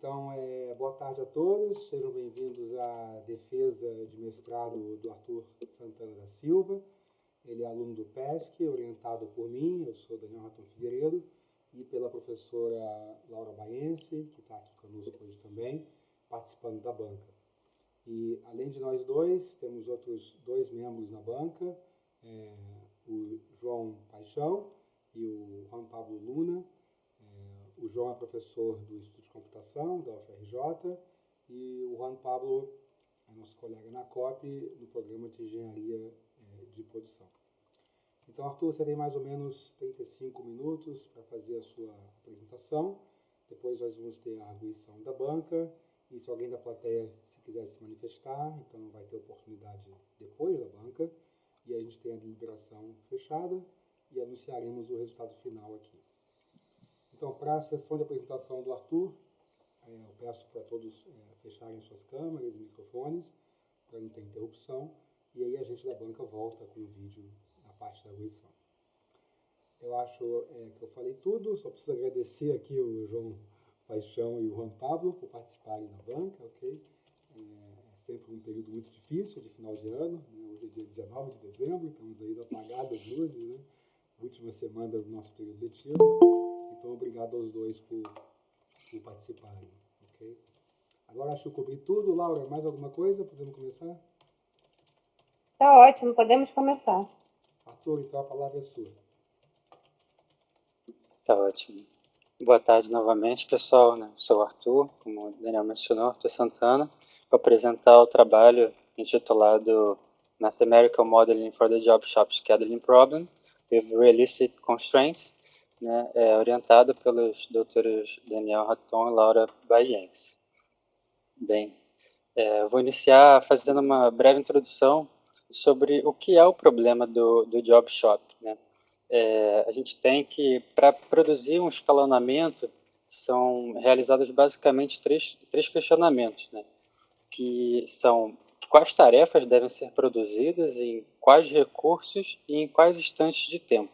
Então, boa tarde a todos, sejam bem-vindos à defesa de mestrado do Arthur Santana da Silva. Ele é aluno do PESC, orientado por mim, eu sou Daniel Raton Figueiredo, e pela professora Laura Baense, que está aqui conosco hoje também, participando da banca. E, além de nós dois, temos outros dois membros na banca, o João Paixão e o Juan Pablo Luna. O João é professor do Instituto de Computação, da UFRJ, e o Juan Pablo é nosso colega na COP, no programa de Engenharia de Produção. Então, Arthur, você tem mais ou menos 35 minutos para fazer a sua apresentação. Depois nós vamos ter a arguição da banca, e se alguém da plateia se quiser se manifestar, então vai ter oportunidade depois da banca, e a gente tem a deliberação fechada e anunciaremos o resultado final aqui. Então, para a sessão de apresentação do Arthur, eu peço para todos fecharem suas câmeras e microfones, para não ter interrupção, e aí a gente da banca volta com o vídeo na parte da arguição. Eu acho que eu falei tudo, só preciso agradecer aqui o João Paixão e o Juan Pablo por participarem da banca, ok? É sempre um período muito difícil, de final de ano, né? Hoje é dia 19 de dezembro, estamos aí apagados as luzes, né? Última semana do nosso período letivo. Então, obrigado aos dois por participarem, ok? Agora acho que eu cobri tudo. Laura, mais alguma coisa? Podemos começar? Tá ótimo, podemos começar. Arthur, então a palavra é sua. Tá ótimo. Boa tarde novamente, pessoal. Sou o Arthur, como o Daniel mencionou, Arthur Santana. Vou apresentar o trabalho intitulado Mathematical Modeling for the Job Shop Scheduling Problem with Realistic Constraints, né, orientado pelos doutores Daniel Raton e Laura Baense. Bem, vou iniciar fazendo uma breve introdução sobre o que é o problema do Job Shop, né? A gente tem que, para produzir um escalonamento, são realizados basicamente três questionamentos, né? Que são quais tarefas devem ser produzidas, em quais recursos e em quais instantes de tempo.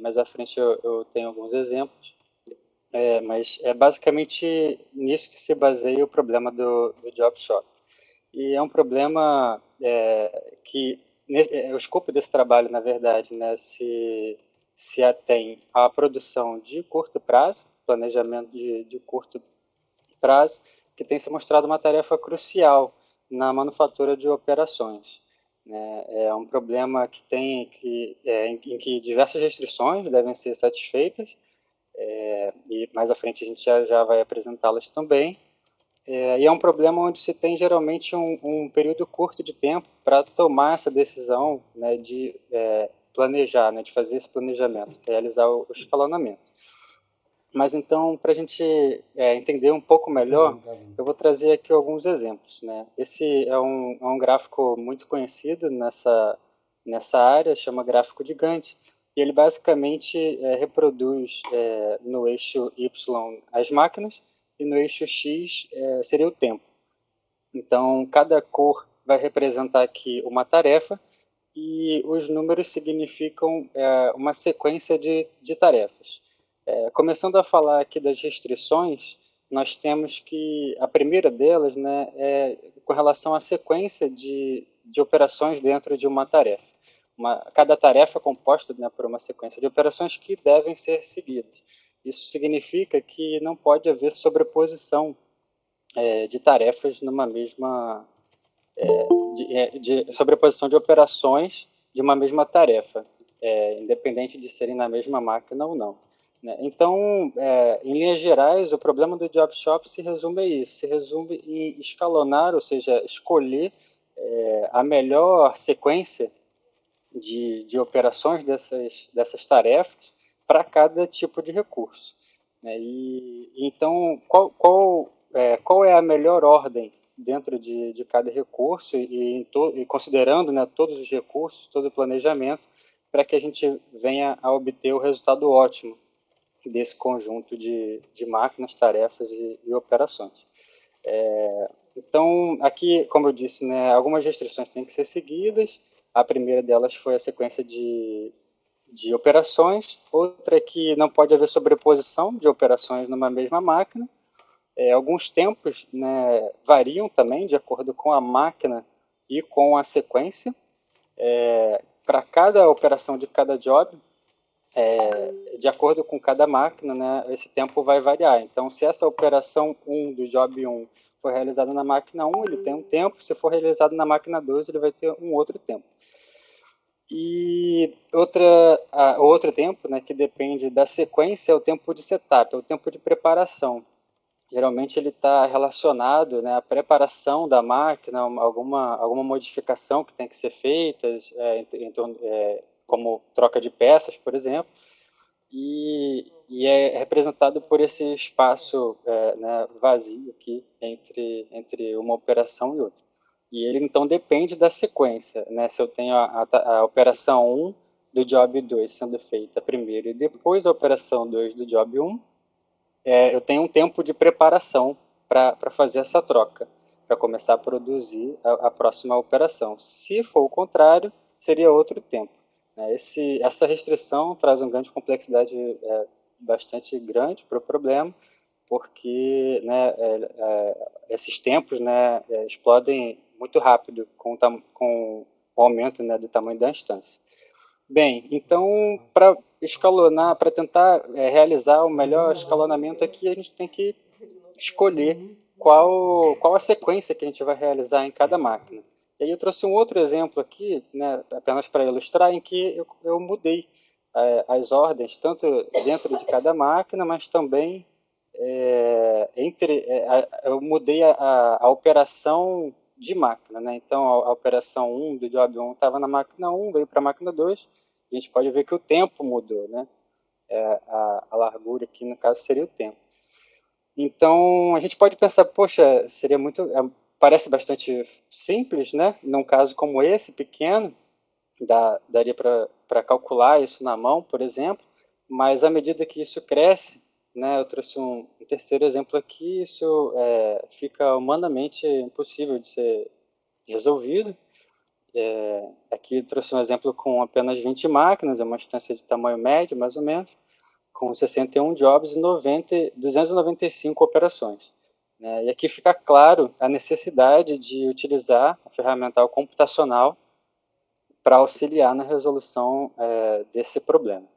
Mais à frente eu tenho alguns exemplos, mas é basicamente nisso que se baseia o problema do Job Shop. E é um problema que o escopo desse trabalho, na verdade, né, se atém à produção de curto prazo, planejamento de curto prazo, que tem se mostrado uma tarefa crucial na manufatura de operações. É um problema em que diversas restrições devem ser satisfeitas, e mais à frente a gente já vai apresentá-las também. E é um problema onde se tem geralmente um período curto de tempo para tomar essa decisão, né, de planejar, né, de fazer esse planejamento, realizar o escalonamento. Mas então, para a gente entender um pouco melhor, eu vou trazer aqui alguns exemplos, né? Esse é um gráfico muito conhecido nessa área, chama gráfico de Gantt, e ele basicamente reproduz no eixo Y as máquinas, e no eixo X seria o tempo. Então, cada cor vai representar aqui uma tarefa, e os números significam uma sequência de tarefas. Começando a falar aqui das restrições, nós temos que a primeira delas, né, é com relação à sequência de operações dentro de uma tarefa. Cada tarefa é composta, né, por uma sequência de operações que devem ser seguidas. Isso significa que não pode haver sobreposição de tarefas numa mesma... de sobreposição de operações de uma mesma tarefa, independente de serem na mesma máquina ou não. Então, em linhas gerais, o problema do Job Shop se resume a isso, se resume em escalonar, ou seja, escolher a melhor sequência de operações dessas tarefas para cada tipo de recurso. E então, qual é a melhor ordem dentro de cada recurso e considerando, né, todos os recursos, todo o planejamento, para que a gente venha a obter o resultado ótimo desse conjunto de máquinas, tarefas e operações. Então, aqui, como eu disse, né, algumas restrições têm que ser seguidas. A primeira delas foi a sequência de operações. Outra é que não pode haver sobreposição de operações numa mesma máquina. Alguns tempos, né, variam também de acordo com a máquina e com a sequência. Para cada operação de cada job, de acordo com cada máquina, né, esse tempo vai variar. Então, se essa operação 1 do job 1 for realizada na máquina 1, ele tem um tempo. Se for realizado na máquina 2, ele vai ter um outro tempo. E outro tempo, né, que depende da sequência, é o tempo de setup, é o tempo de preparação. Geralmente ele está relacionado, né, à preparação da máquina, alguma modificação que tem que ser feita, como troca de peças, por exemplo, e é representado por esse espaço né, vazio aqui entre uma operação e outra. E ele então depende da sequência, né? Se eu tenho a operação 1 do job 2 sendo feita primeiro e depois a operação 2 do job 1, eu tenho um tempo de preparação para fazer essa troca, para começar a produzir a próxima operação. Se for o contrário, seria outro tempo. Essa restrição traz uma grande complexidade bastante grande para o problema, porque né, esses tempos né, explodem muito rápido com o aumento né, do tamanho da instância. Bem, então, para escalonar, para tentar realizar o melhor escalonamento aqui, a gente tem que escolher qual a sequência que a gente vai realizar em cada máquina. E aí eu trouxe um outro exemplo aqui, né, apenas para ilustrar, em que eu mudei as ordens, tanto dentro de cada máquina, mas também eu mudei a operação de máquina, né? Então a operação 1 do job 1 estava na máquina 1, veio para a máquina 2, a gente pode ver que o tempo mudou, né? A largura aqui no caso seria o tempo. Então a gente pode pensar, poxa, seria parece bastante simples, né? Num caso como esse, pequeno, daria para calcular isso na mão, por exemplo, mas à medida que isso cresce, né, eu trouxe um terceiro exemplo aqui, isso fica humanamente impossível de ser resolvido. Aqui eu trouxe um exemplo com apenas 20 máquinas, é uma instância de tamanho médio, mais ou menos, com 61 jobs e 295 operações. E aqui fica claro a necessidade de utilizar a ferramental computacional para auxiliar na resolução desse problema.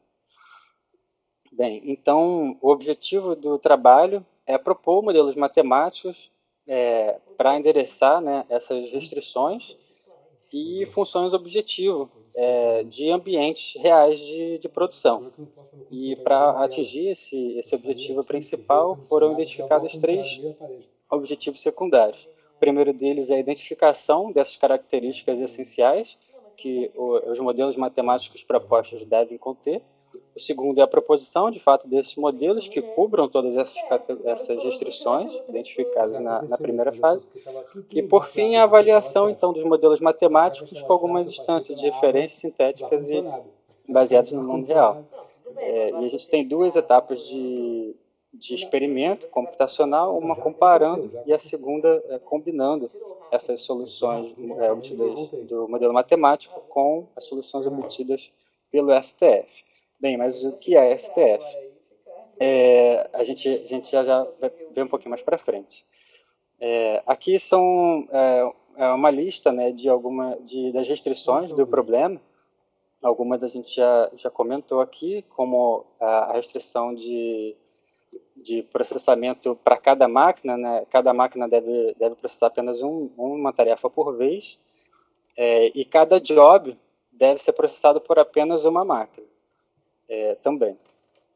Bem, então o objetivo do trabalho é propor modelos matemáticos para endereçar né, essas restrições e funções objetivo de ambientes reais de produção. E para atingir esse objetivo principal, foram identificados 3 objetivos secundários. O primeiro deles é a identificação dessas características essenciais que os modelos matemáticos propostos devem conter. O segundo é a proposição, de fato, desses modelos que cubram todas essas restrições identificadas na primeira fase. E, por fim, a avaliação, então, dos modelos matemáticos com algumas instâncias de referências sintéticas e baseadas no mundo real. E a gente tem 2 etapas de experimento computacional, uma comparando e a segunda combinando essas soluções obtidas do modelo matemático com as soluções obtidas pelo STF. Bem, mas o que é STF? A gente já vai ver um pouquinho mais para frente. Aqui são uma lista né, das restrições do problema. Algumas a gente já comentou aqui, como a restrição de processamento para cada máquina, né? Cada máquina deve processar apenas uma tarefa por vez, e cada job deve ser processado por apenas uma máquina também.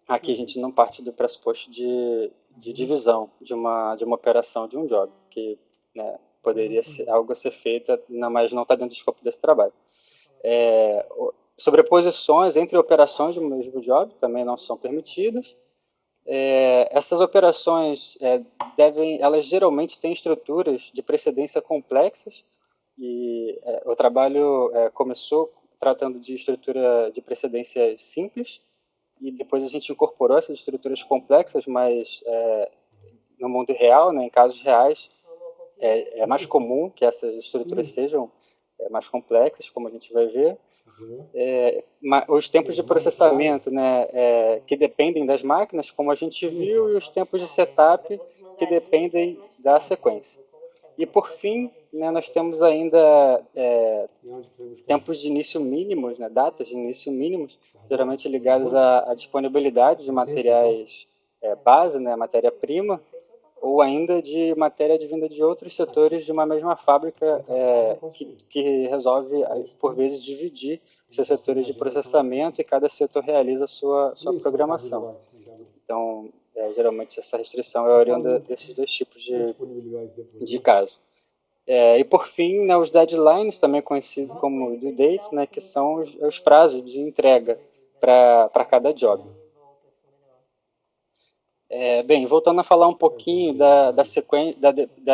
Aqui a gente não parte do pressuposto de divisão de uma operação de um job, que né, poderia ser algo a ser feito, mas não está dentro do escopo desse trabalho. Sobreposições entre operações do mesmo job também não são permitidas. Essas operações elas geralmente têm estruturas de precedência complexas, e o trabalho começou tratando de estrutura de precedência simples, e depois a gente incorporou essas estruturas complexas, mas no mundo real, né, em casos reais, é mais comum que essas estruturas sejam mais complexas, como a gente vai ver. Os tempos de processamento né, que dependem das máquinas, como a gente viu, e os tempos de setup que dependem da sequência. E, por fim, né, nós temos ainda tempos de início mínimos, né, datas de início mínimos, geralmente ligadas à disponibilidade de materiais base, né, matéria-prima, ou ainda de matéria advinda de outros setores de uma mesma fábrica que resolve, por vezes, dividir seus setores de processamento e cada setor realiza a sua programação. Então, geralmente, essa restrição é oriunda desses dois tipos de caso. E, por fim, né, os deadlines, também conhecidos como due dates, né, que são os prazos de entrega para cada job. Bem, voltando a falar um pouquinho da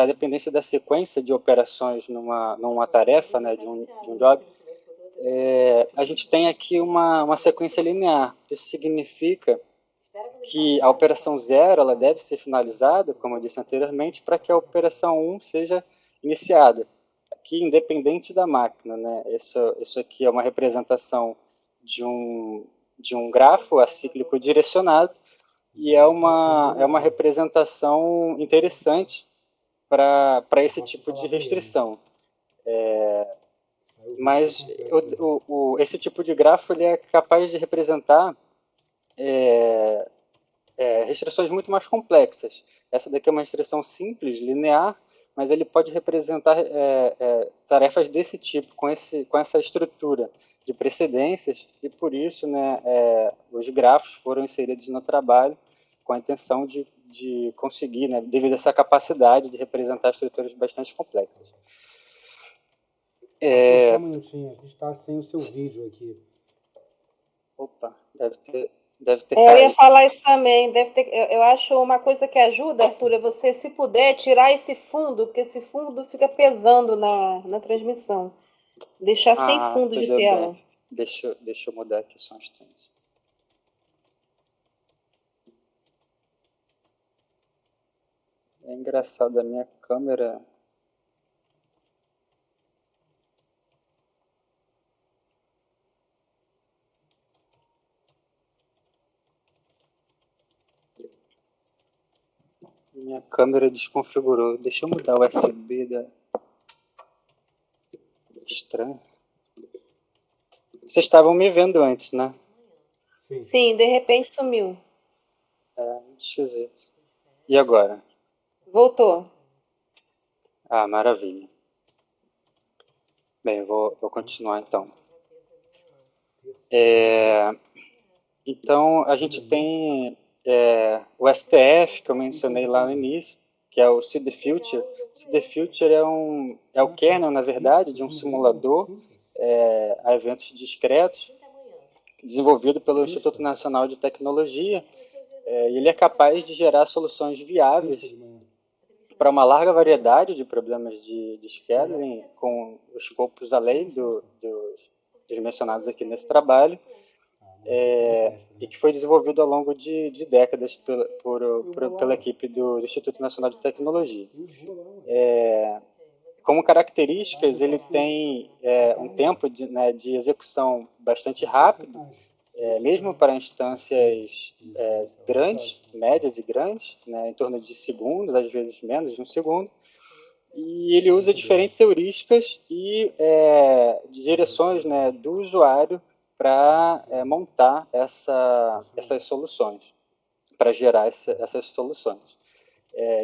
dependência da sequência de operações numa tarefa, né, de um job, a gente tem aqui uma sequência linear. Isso significa que a operação 0 ela deve ser finalizada, como eu disse anteriormente, para que a operação 1 seja iniciada. Aqui, independente da máquina, né? Isso aqui é uma representação de um grafo acíclico direcionado e é uma representação interessante para esse tipo de restrição. Mas esse tipo de grafo ele é capaz de representar restrições muito mais complexas. Essa daqui é uma restrição simples, linear, mas ele pode representar tarefas desse tipo, com essa estrutura de precedências, e por isso, né, os grafos foram inseridos no trabalho com a intenção de conseguir, né, devido a essa capacidade de representar estruturas bastante complexas. Só um minutinho, a gente está sem o seu vídeo aqui. Opa, deve ter Eu caído. ia falar isso também. Eu acho uma coisa que ajuda, Arthur, é você, se puder, tirar esse fundo, porque esse fundo fica pesando na transmissão. Deixar sem fundo de tela. Bem. Deixa eu mudar aqui só um instante. É engraçado, a minha câmera... Minha câmera desconfigurou. Deixa eu mudar o USB da... Estranho. Vocês estavam me vendo antes, né? Sim, de repente sumiu. Muito esquisito. E agora? Voltou. Ah, maravilha. Bem, vou continuar então. Então, a gente tem o STF, que eu mencionei lá no início, que é o See the Future. See the Future é o kernel, na verdade, de um simulador a eventos discretos, desenvolvido pelo Instituto Nacional de Tecnologia, e ele é capaz de gerar soluções viáveis para uma larga variedade de problemas de scheduling, com os escopos além dos mencionados aqui nesse trabalho, e que foi desenvolvido ao longo de décadas pela equipe do Instituto Nacional de Tecnologia. Como características, ele tem um tempo de execução bastante rápido, mesmo para instâncias grandes, médias e grandes, né, em torno de segundos, às vezes menos de um segundo, e ele usa diferentes heurísticas e direções, né, do usuário para montar essas soluções, para gerar essas soluções.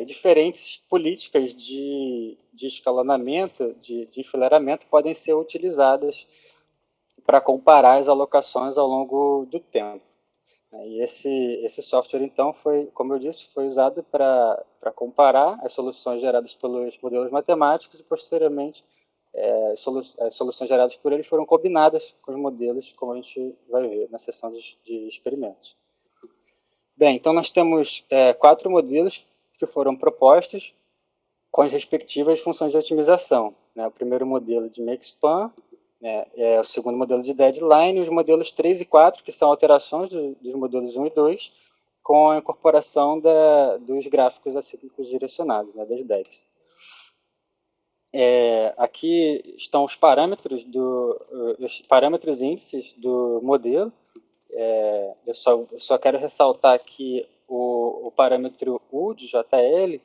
Diferentes políticas de escalonamento, de enfileiramento, podem ser utilizadas para comparar as alocações ao longo do tempo. E esse software, então, como eu disse, foi usado para comparar as soluções geradas pelos modelos matemáticos e, posteriormente, as soluções geradas por eles foram combinadas com os modelos, como a gente vai ver na seção de experimentos. Bem, então nós temos 4 modelos que foram propostos com as respectivas funções de otimização. O primeiro modelo de Makespan, o segundo modelo de Deadline, e os modelos 3 e 4, que são alterações dos modelos 1 e 2, com a incorporação dos gráficos acíclicos direcionados, das DECs. Aqui estão os parâmetros índices do modelo. Eu só quero ressaltar aqui o parâmetro U de JL,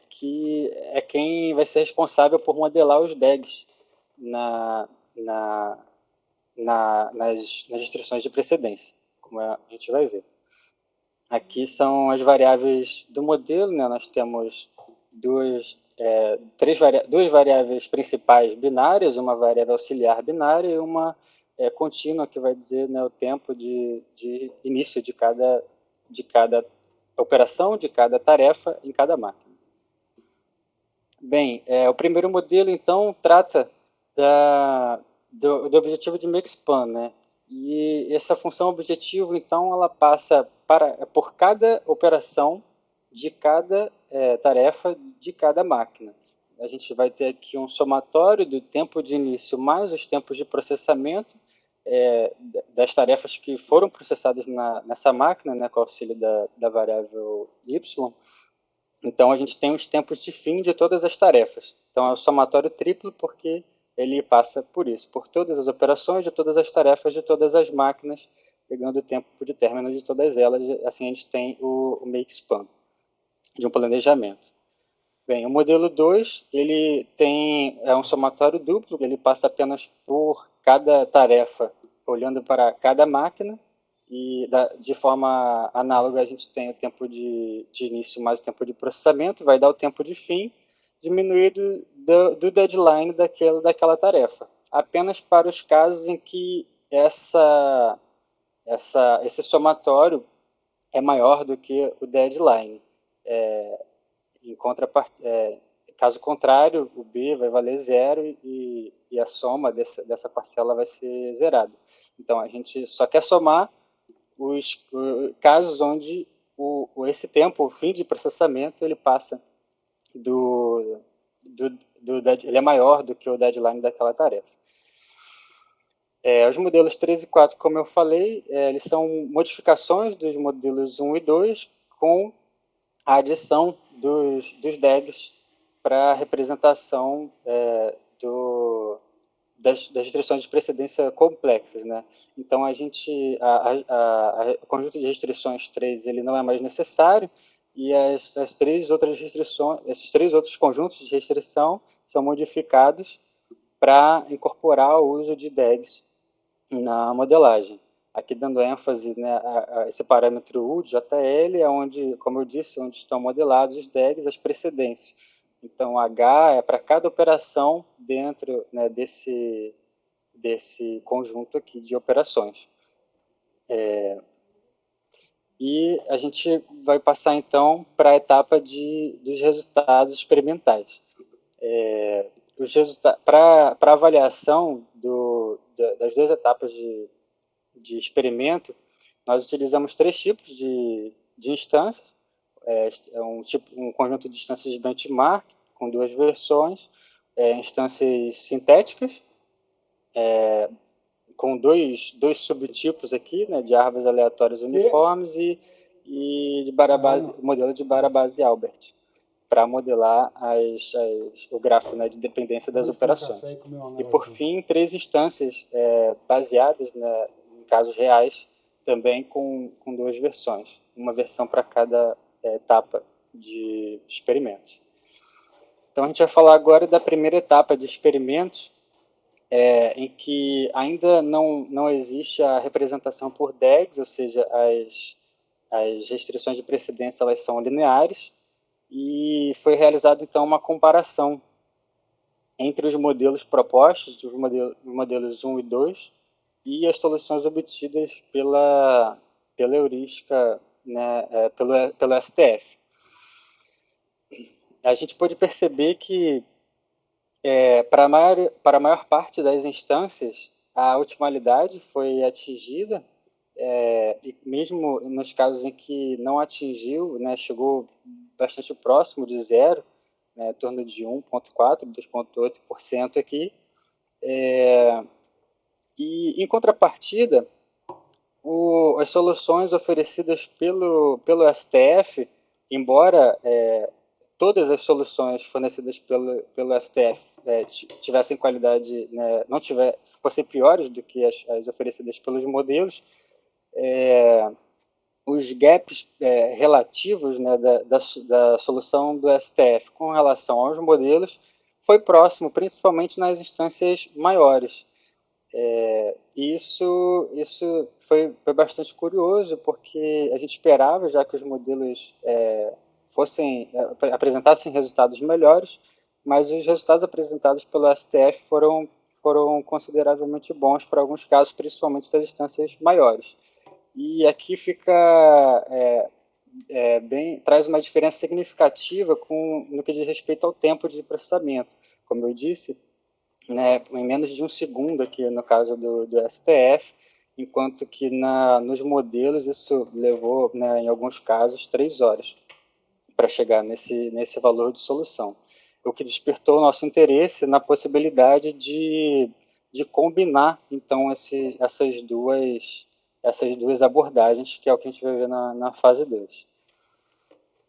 que é quem vai ser responsável por modelar os DEGs nas restrições de precedência, como a gente vai ver. Aqui são as variáveis do modelo, né? Nós temos duas variáveis principais binárias, uma variável auxiliar binária e uma contínua, que vai dizer, né, o tempo de início de cada operação, de cada tarefa em cada máquina. Bem, o primeiro modelo, então, trata do objetivo de make-span, né? E essa função objetivo, então, ela passa por cada operação de cada tarefa de cada máquina. A gente vai ter aqui um somatório do tempo de início mais os tempos de processamento das tarefas que foram processadas nessa máquina, né, com o auxílio da variável y. Então, a gente tem os tempos de fim de todas as tarefas. Então, é o somatório triplo porque ele passa por isso, por todas as operações de todas as tarefas de todas as máquinas, pegando o tempo de término de todas elas. Assim, a gente tem o make-span de um planejamento. Bem, o modelo 2, ele tem um somatório duplo, ele passa apenas por cada tarefa, olhando para cada máquina, e de forma análoga a gente tem o tempo de início mais o tempo de processamento, vai dar o tempo de fim, diminuído do deadline daquela tarefa. Apenas para os casos em que esse somatório é maior do que o deadline. Caso contrário, o B vai valer 0 e a soma dessa parcela vai ser zerada. Então, a gente só quer somar os casos onde esse tempo, o fim de processamento, ele passa ele é maior do que o deadline daquela tarefa. Os modelos 3 e 4, como eu falei, eles são modificações dos modelos 1 e 2 com a adição dos DEGs para a representação das restrições de precedência complexas, né? Então, o conjunto de restrições 3 ele não é mais necessário, e esses três outros conjuntos de restrição são modificados para incorporar o uso de DEGs na modelagem. Aqui dando ênfase, né, a esse parâmetro U de JL, é onde, como eu disse, onde estão modelados os DEGs, as precedências. Então, H é para cada operação dentro, né, desse conjunto aqui de operações. E a gente vai passar, então, para a etapa dos resultados experimentais. Para avaliação das duas etapas de experimento, nós utilizamos 3 tipos de instâncias. Um conjunto de instâncias de benchmark, com 2 versões, instâncias sintéticas, com dois subtipos aqui, né, de árvores aleatórias uniformes e de modelo de Barabasi-Albert, para modelar o gráfico, né, de dependência das operações. E, por fim, 3 instâncias baseadas, né, em casos reais, também com 2 versões, uma versão para cada etapa de experimentos. Então, a gente vai falar agora da primeira etapa de experimentos, em que ainda não existe a representação por DEGs, ou seja, as restrições de precedência elas são lineares, e foi realizada, então, uma comparação entre os modelos propostos, os modelos 1 e 2, e as soluções obtidas pela heurística, né, pelo STF. A gente pode perceber que, para a maior parte das instâncias, a otimalidade foi atingida, e mesmo nos casos em que não atingiu, né, chegou bastante próximo de 0, né, em torno de 1,4%, 2,8% aqui. E, em contrapartida, as soluções oferecidas pelo STF, embora todas as soluções fornecidas pelo STF tivessem qualidade, né, fossem piores do que as oferecidas pelos modelos, os gaps relativos, né, da solução do STF com relação aos modelos foi próximo, principalmente nas instâncias maiores. Isso foi bastante curioso, porque a gente esperava já que os modelos apresentassem resultados melhores, mas os resultados apresentados pelo STF foram consideravelmente bons para alguns casos, principalmente das instâncias maiores. E aqui traz uma diferença significativa no que diz respeito ao tempo de processamento. Como eu disse, né, em menos de um segundo aqui no caso do STF, enquanto que nos modelos isso levou, né, em alguns casos, 3 horas para chegar nesse valor de solução. O que despertou o nosso interesse na possibilidade de combinar, então, essas duas abordagens, que é o que a gente vai ver na fase 2.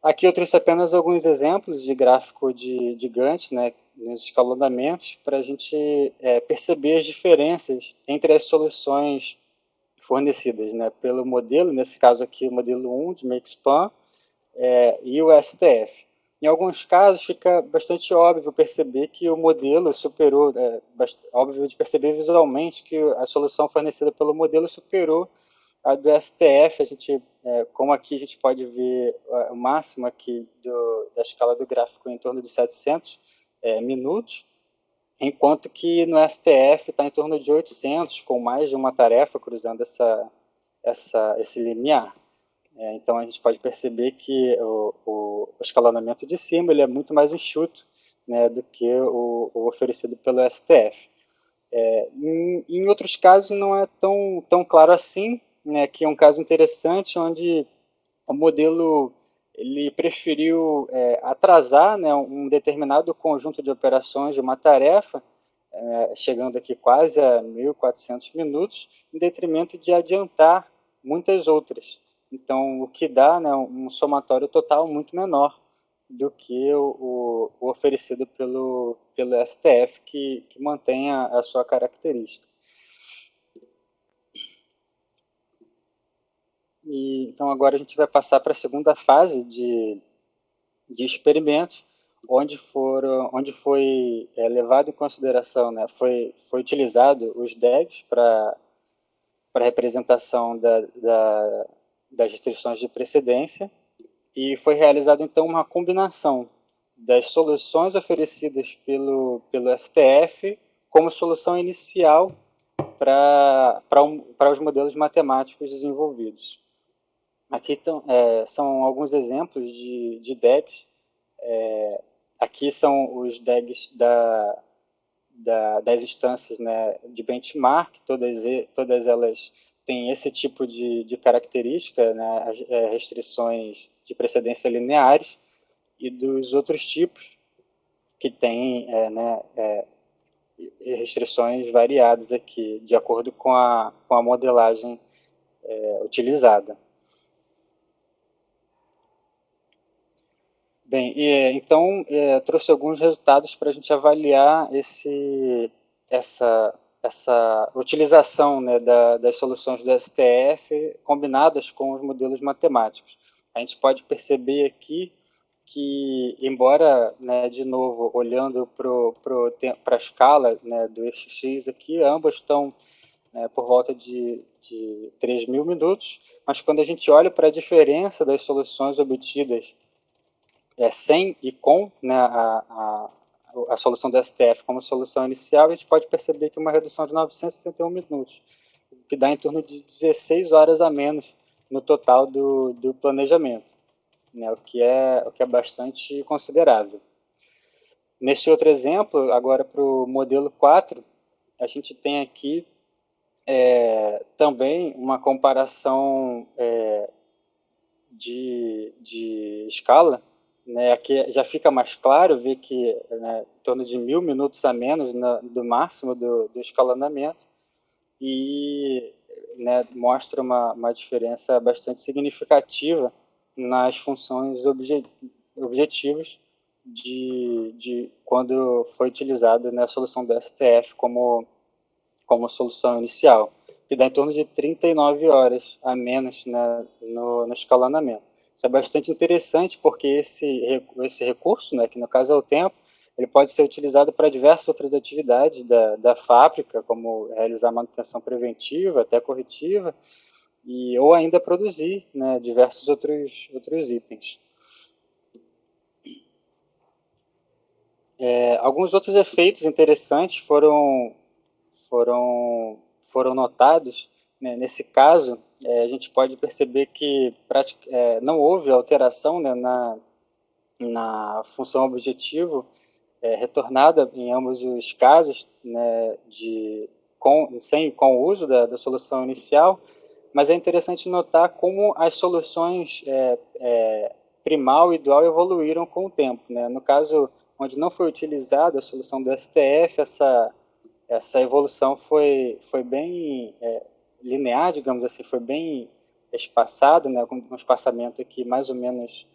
Aqui eu trouxe apenas alguns exemplos de gráfico de Gantt, né, nos escalonamentos, para a gente perceber as diferenças entre as soluções fornecidas, né, pelo modelo, nesse caso aqui o modelo 1 de Makespan, e o STF. Em alguns casos fica bastante óbvio perceber que o modelo superou, óbvio de perceber visualmente que a solução fornecida pelo modelo superou a do STF. Como aqui a gente pode ver o máximo aqui da escala do gráfico em torno de 700 minutos, enquanto que no STF está em torno de 800, com mais de uma tarefa cruzando esse limiar. Então a gente pode perceber que o escalonamento de cima ele é muito mais enxuto, né, do que o oferecido pelo STF. Em outros casos não é tão claro assim, né, que é um caso interessante onde o modelo ele preferiu atrasar, né, um determinado conjunto de operações de uma tarefa, chegando aqui quase a 1.400 minutos, em detrimento de adiantar muitas outras. Então, o que dá, né, um somatório total muito menor do que o oferecido pelo STF, que mantém a sua característica. Então, agora a gente vai passar para a segunda fase de experimentos, onde foi levado em consideração, né, foi utilizado os DEGs para representação das restrições de precedência, e foi realizada então uma combinação das soluções oferecidas pelo STF como solução inicial para os modelos matemáticos desenvolvidos. Aqui são alguns exemplos de DEGs. Aqui são os DEGs das instâncias, né, de benchmark, todas elas têm esse tipo de característica, né, as restrições de precedência lineares, e dos outros tipos que têm restrições variadas aqui, de acordo com a modelagem utilizada. Bem, então eu trouxe alguns resultados para a gente avaliar essa utilização, né, das soluções do STF combinadas com os modelos matemáticos. A gente pode perceber aqui que, embora, né, de novo, olhando para a escala, né, do eixo X aqui, ambas estão por volta de 3.000 minutos, mas quando a gente olha para a diferença das soluções obtidas sem e com, né, a solução do STF como solução inicial, a gente pode perceber que uma redução de 961 minutos, que dá em torno de 16 horas a menos no total do planejamento, né, o que é bastante considerável. Nesse outro exemplo, agora para o modelo 4, a gente tem aqui também uma comparação de escala, né. Aqui já fica mais claro ver que, né, em torno de 1.000 minutos a menos do máximo do escalonamento, e, né, mostra uma diferença bastante significativa nas funções objetivas de quando foi utilizado, né, a solução do STF como solução inicial. que dá em torno de 39 horas a menos, né, no escalonamento. Isso é bastante interessante porque esse recurso, né, que no caso é o tempo, ele pode ser utilizado para diversas outras atividades da fábrica, como realizar manutenção preventiva, até corretiva, ou ainda produzir, né, diversos outros itens. Alguns outros efeitos interessantes foram notados, né? Nesse caso, a gente pode perceber que não houve alteração, né, na função objetivo retornada em ambos os casos, né, com o uso da solução inicial, mas é interessante notar como as soluções primal e dual evoluíram com o tempo, né? No caso, onde não foi utilizada a solução do STF, essa evolução foi bem linear, digamos assim, foi bem espaçada, né, com um espaçamento aqui mais ou menos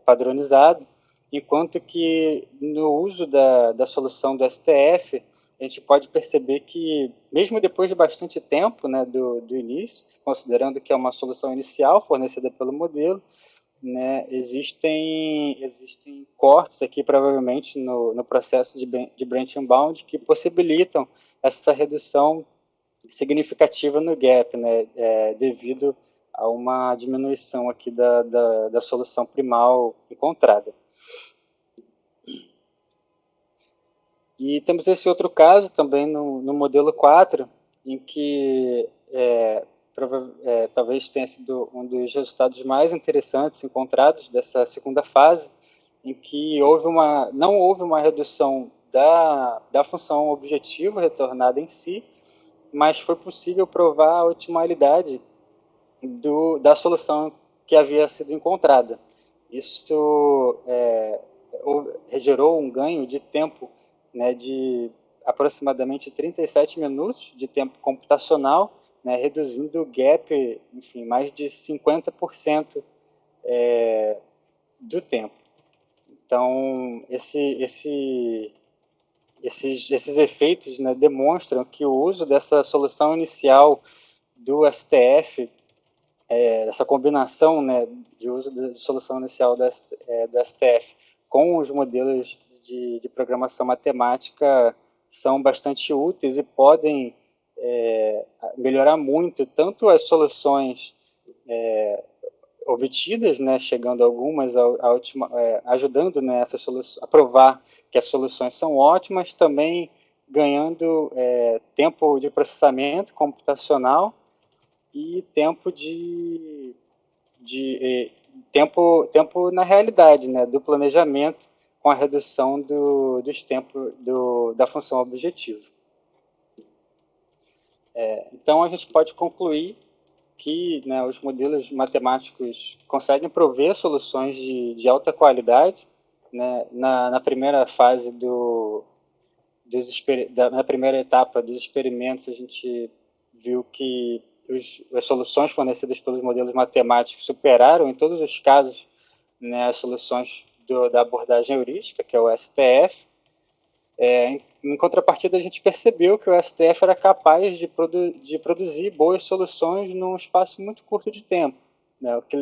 padronizado, enquanto que no uso da solução do STF, a gente pode perceber que, mesmo depois de bastante tempo, né, do início, considerando que é uma solução inicial fornecida pelo modelo, né, existem cortes aqui, provavelmente, no processo de branch and bound que possibilitam essa redução significativa no gap, né, devido a uma diminuição aqui da solução primal encontrada. E temos esse outro caso também no modelo 4, em que talvez tenha sido um dos resultados mais interessantes encontrados dessa segunda fase, em que não houve uma redução da função objetivo retornada em si, mas foi possível provar a otimalidade da solução que havia sido encontrada. Isso gerou um ganho de tempo, né, de aproximadamente 37 minutos de tempo computacional, né, reduzindo o gap, enfim, mais de 50% do tempo. Então, esses efeitos, né, demonstram que o uso dessa solução inicial do STF, essa combinação, né, de uso de solução inicial do STF com os modelos de programação matemática são bastante úteis e podem melhorar muito tanto as soluções obtidas, né, chegando algumas ajudando, né, a provar que as soluções são ótimas, também ganhando tempo de processamento computacional e tempo na realidade, né, do planejamento, com a redução dos tempos da função objetivo. Então a gente pode concluir que, né, os modelos matemáticos conseguem prover soluções de alta qualidade, né, na primeira fase na primeira etapa dos experimentos. A gente viu que as soluções fornecidas pelos modelos matemáticos superaram em todos os casos, né, as soluções da abordagem heurística, que é o STF. Em contrapartida, a gente percebeu que o STF era capaz de produzir boas soluções num espaço muito curto de tempo, né, o que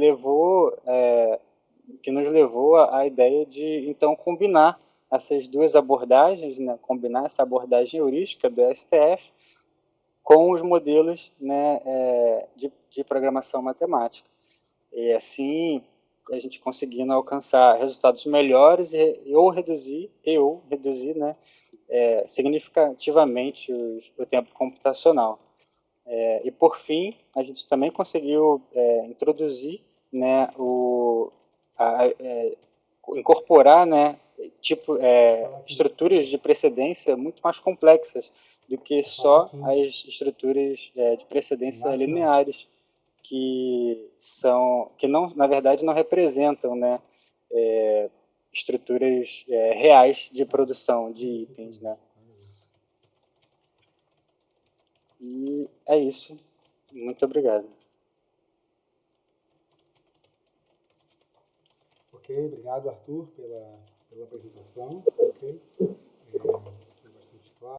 nos levou à ideia de, então, combinar essas duas abordagens, né, combinar essa abordagem heurística do STF com os modelos, né, de programação matemática. E assim, a gente conseguindo alcançar resultados melhores ou reduzir, né, significativamente o tempo computacional. E por fim, a gente também conseguiu introduzir, né, incorporar, né, estruturas de precedência muito mais complexas do que só as estruturas de precedência lineares, que não, na verdade, não representam, né, estruturas reais de produção de itens, né. E é isso. Muito obrigado. Ok, obrigado, Arthur, pela apresentação. Okay.